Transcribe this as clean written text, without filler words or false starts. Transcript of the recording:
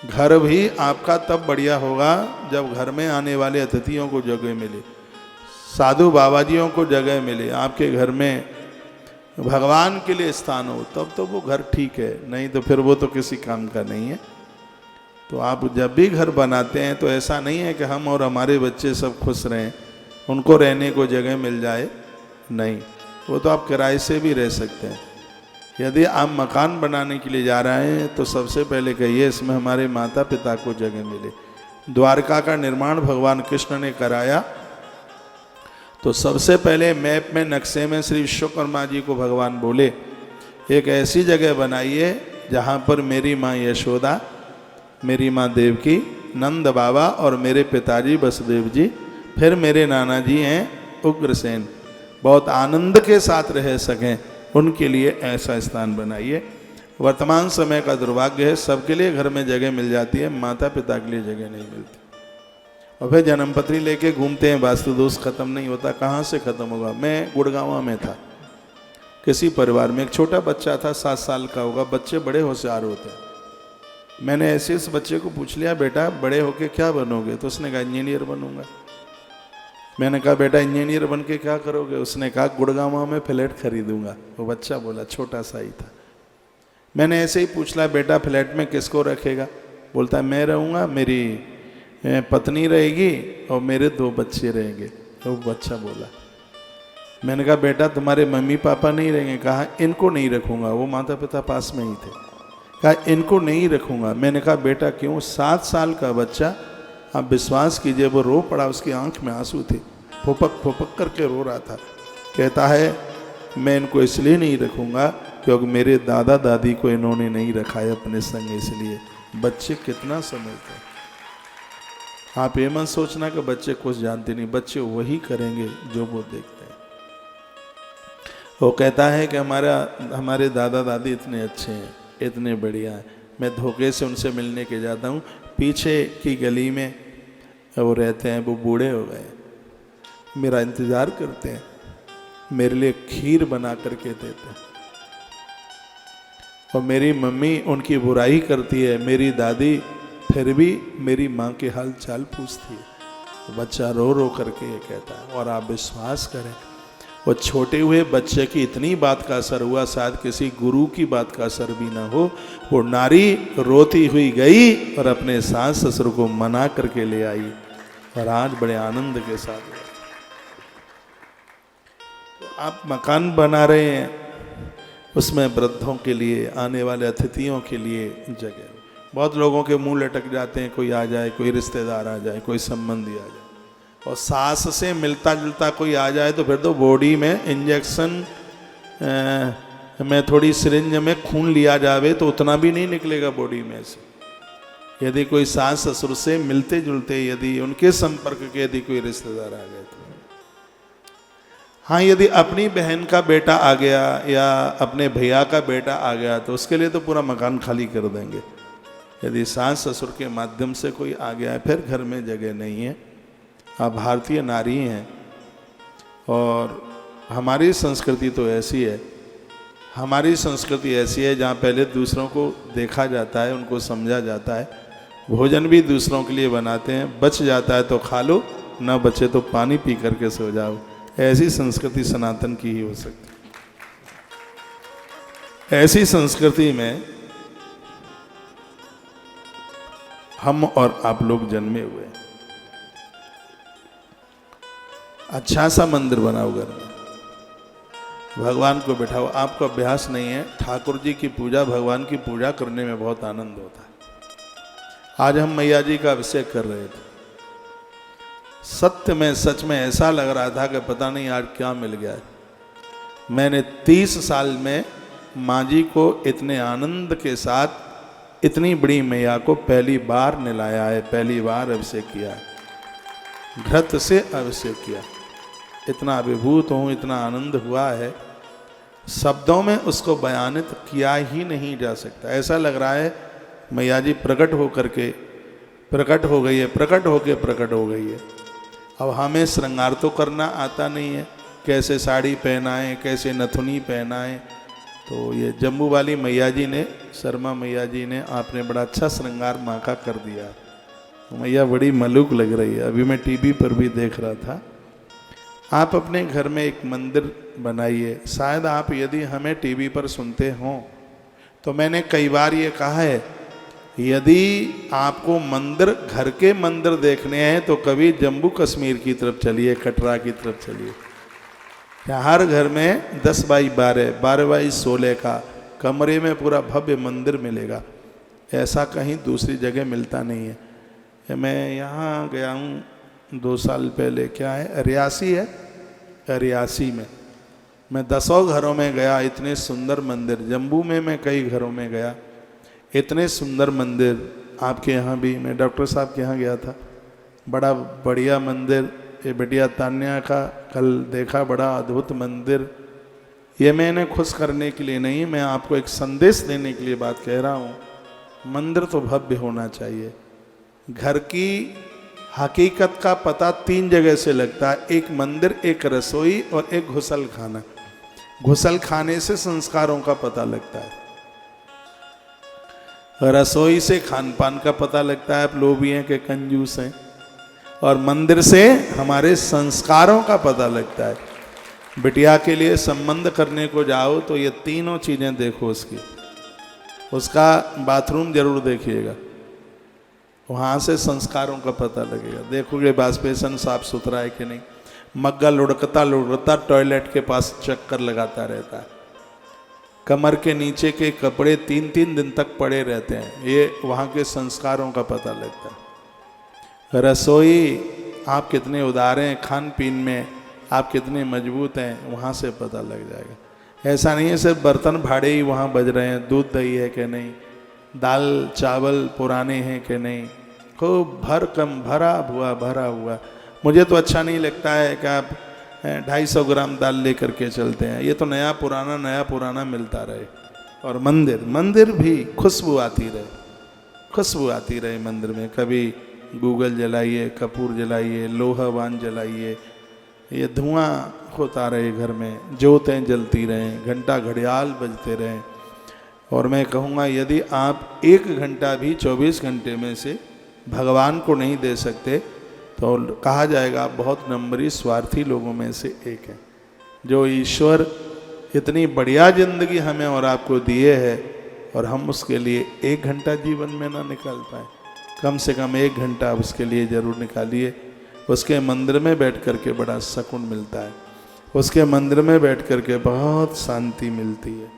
घर भी आपका तब बढ़िया होगा जब घर में आने वाले अतिथियों को जगह मिले, साधु बाबाजियों को जगह मिले, आपके घर में भगवान के लिए स्थान हो, तब तो वो घर ठीक है, नहीं तो फिर वो तो किसी काम का नहीं है। तो आप जब भी घर बनाते हैं तो ऐसा नहीं है कि हम और हमारे बच्चे सब खुश रहें, उनको रहने को जगह मिल जाए, नहीं, वो तो आप किराए से भी रह सकते हैं। यदि आप मकान बनाने के लिए जा रहे हैं तो सबसे पहले कहिए इसमें हमारे माता पिता को जगह मिले। द्वारका का निर्माण भगवान कृष्ण ने कराया, तो सबसे पहले मैप में नक्शे में श्री विश्वकर्मा जी को भगवान बोले एक ऐसी जगह बनाइए जहाँ पर मेरी माँ यशोदा, मेरी माँ देवकी, नंद बाबा और मेरे पिताजी वसुदेव जी, फिर मेरे नाना जी हैं उग्रसेन, बहुत आनंद के साथ रह सकें, उनके लिए ऐसा स्थान बनाइए। वर्तमान समय का दुर्भाग्य है, सबके लिए घर में जगह मिल जाती है, माता पिता के लिए जगह नहीं मिलती, और फिर जन्मपत्री लेके घूमते हैं, वास्तु दोष खत्म नहीं होता। कहाँ से खत्म होगा? मैं गुड़गांव में था, किसी परिवार में एक छोटा बच्चा था, 7 साल का होगा, बच्चे बड़े होशियार होते हैं। मैंने ऐसे इस बच्चे को पूछ लिया, बेटा बड़े होके क्या बनोगे? तो उसने कहा इंजीनियर बनूंगा। मैंने कहा बेटा इंजीनियर बन के क्या करोगे? उसने कहा गुड़गांव में फ्लैट खरीदूंगा। वो बच्चा बोला, छोटा सा ही था। मैंने ऐसे ही पूछ लिया, बेटा फ्लैट में किसको रखेगा? बोलता है मैं रहूँगा, मेरी पत्नी रहेगी और मेरे 2 बच्चे रहेंगे। तो वो बच्चा बोला, मैंने कहा बेटा तुम्हारे मम्मी पापा नहीं रहेंगे? कहा इनको नहीं रखूँगा। वो माता पिता पास में ही थे। कहा इनको नहीं रखूँगा। मैंने कहा बेटा क्यों? 7 साल का बच्चा, आप विश्वास कीजिए वो रो पड़ा, उसकी आंख में आंसू थे, फुपक फुपक करके रो रहा था। कहता है मैं इनको इसलिए नहीं रखूँगा क्योंकि मेरे दादा दादी को इन्होंने नहीं रखा है अपने संग, इसलिए। बच्चे कितना समझते हैं। आप ये मत सोचना कि बच्चे कुछ जानते नहीं, बच्चे वही करेंगे जो वो देखते हैं। वो कहता है कि हमारे दादा दादी इतने अच्छे हैं, इतने बढ़िया हैं, मैं धोखे से उनसे मिलने के जाता हूँ, पीछे की गली में वो रहते हैं, वो बूढ़े हो गए, मेरा इंतज़ार करते हैं, मेरे लिए खीर बना करके देते हैं, और मेरी मम्मी उनकी बुराई करती है, मेरी दादी फिर भी मेरी माँ के हाल चाल पूछती है। बच्चा रो रो करके ये कहता है। और आप विश्वास करें, वो छोटे हुए बच्चे की इतनी बात का असर हुआ, शायद किसी गुरु की बात का असर भी ना हो। वो नारी रोती हुई गई और अपने सास ससुर को मना करके ले आई, और आज बड़े आनंद के साथ। तो आप मकान बना रहे हैं, उसमें वृद्धों के लिए, आने वाले अतिथियों के लिए जगह। बहुत लोगों के मुंह लटक जाते हैं, कोई आ जाए, कोई रिश्तेदार आ जाए, कोई संबंधी आ जाए, और सास से मिलता जुलता कोई आ जाए तो फिर तो बॉडी में इंजेक्शन में थोड़ी सिरिंज में खून लिया जावे तो उतना भी नहीं निकलेगा बॉडी में से। यदि कोई सास ससुर से मिलते जुलते, यदि उनके संपर्क के यदि कोई रिश्तेदार आ गए तो। हाँ, यदि अपनी बहन का बेटा आ गया या अपने भैया का बेटा आ गया तो उसके लिए तो पूरा मकान खाली कर देंगे। यदि सास ससुर के माध्यम से कोई आ गया है, फिर घर में जगह नहीं है। आप भारतीय नारी हैं, और हमारी संस्कृति तो ऐसी है, हमारी संस्कृति ऐसी है जहाँ पहले दूसरों को देखा जाता है, उनको समझा जाता है, भोजन भी दूसरों के लिए बनाते हैं, बच जाता है तो खा लो, ना बचे तो पानी पी करके सो जाओ। ऐसी संस्कृति सनातन की ही हो सकती है। ऐसी संस्कृति में हम और आप लोग जन्मे हुए हैं। अच्छा सा मंदिर बनाओ घर में, भगवान को बिठाओ। आपको अभ्यास नहीं है, ठाकुर जी की पूजा, भगवान की पूजा करने में बहुत आनंद होता है। आज हम मैया जी का अभिषेक कर रहे थे, सत्य में सच में ऐसा लग रहा था कि पता नहीं आज क्या मिल गया है। मैंने 30 साल में माँ जी को इतने आनंद के साथ, इतनी बड़ी मैया को पहली बार निलाया है, पहली बार अभिषेक किया है, घृत से अभिषेक किया। इतना अभिभूत हूँ, इतना आनंद हुआ है, शब्दों में उसको बयानित किया ही नहीं जा सकता। ऐसा लग रहा है मैया जी प्रकट होकर के प्रकट हो गई है, प्रकट होके प्रकट हो गई है। अब हमें श्रृंगार तो करना आता नहीं है, कैसे साड़ी पहनाएं, कैसे नथुनी पहनाएं, तो ये जम्मू वाली मैया जी ने, शर्मा मैया जी ने, आपने बड़ा अच्छा श्रृंगार माँ का कर दिया। मैया बड़ी मलूक लग रही है, अभी मैं टीवी पर भी देख रहा था। आप अपने घर में एक मंदिर बनाइए। शायद आप यदि हमें टीवी पर सुनते हों तो मैंने कई बार ये कहा है, यदि आपको मंदिर, घर के मंदिर देखने हैं तो कभी जम्मू कश्मीर की तरफ चलिए, कटरा की तरफ चलिए। हर घर में 10 बाई 12, 12 बाई 16 का कमरे में पूरा भव्य मंदिर मिलेगा। ऐसा कहीं दूसरी जगह मिलता नहीं है। मैं यहाँ गया हूँ 2 साल पहले, क्या है, रियासी है, रियासी में मैं 10 घरों में गया। इतने सुंदर मंदिर, जम्मू में मैं कई घरों में गया, इतने सुंदर मंदिर। आपके यहाँ भी, मैं डॉक्टर साहब के यहाँ गया था, बड़ा बढ़िया मंदिर। ये बिटिया तान्या का कल देखा, बड़ा अद्भुत मंदिर। ये मैंने खुश करने के लिए नहीं, मैं आपको एक संदेश देने के लिए बात कह रहा हूँ। मंदिर तो भव्य होना चाहिए। घर की हकीकत का पता 3 जगह से लगता है, एक मंदिर, एक रसोई और एक घुसल खाना। घुसल खाने से संस्कारों का पता लगता है, रसोई से खान पान का पता लगता है, आप लोभी हैं कि कंजूस हैं, और मंदिर से हमारे संस्कारों का पता लगता है। बिटिया के लिए संबंध करने को जाओ तो ये तीनों चीज़ें देखो उसकी। उसका बाथरूम जरूर देखिएगा, वहाँ से संस्कारों का पता लगेगा। देखोगे बास्पेशन साफ सुथरा है कि नहीं, मग्गा लुढ़कता लुढ़कता टॉयलेट के पास चक्कर लगाता रहता है, कमर के नीचे के कपड़े 3-3 दिन तक पड़े रहते हैं, ये वहाँ के संस्कारों का पता लगता है। रसोई आप कितने उदार हैं, खान पीन में आप कितने मजबूत हैं, वहाँ से पता लग जाएगा। ऐसा नहीं है सिर्फ बर्तन भाड़े ही वहाँ बज रहे हैं, दूध दही है कि नहीं, दाल चावल पुराने हैं कि नहीं, खूब भरा हुआ। मुझे तो अच्छा नहीं लगता है कि आप 250 ग्राम दाल लेकर के चलते हैं। ये तो नया पुराना मिलता रहे। और मंदिर भी खुशबू आती रहे मंदिर में। कभी गूगल जलाइए, कपूर जलाइए, लोहावान जलाइए, ये धुआं होता रहे घर में, जोतें जलती रहें, घंटा घड़ियाल बजते रहें। और मैं कहूँगा यदि आप 1 घंटा भी 24 घंटे में से भगवान को नहीं दे सकते तो कहा जाएगा आप बहुत नंबरी स्वार्थी लोगों में से एक हैं। जो ईश्वर इतनी बढ़िया जिंदगी हमें और आपको दिए है और हम उसके लिए 1 घंटा जीवन में ना निकाल पाए, कम से कम 1 घंटा उसके लिए ज़रूर निकालिए। उसके मंदिर में बैठ कर के बड़ा सुकून मिलता है, उसके मंदिर में बैठ कर के बहुत शांति मिलती है।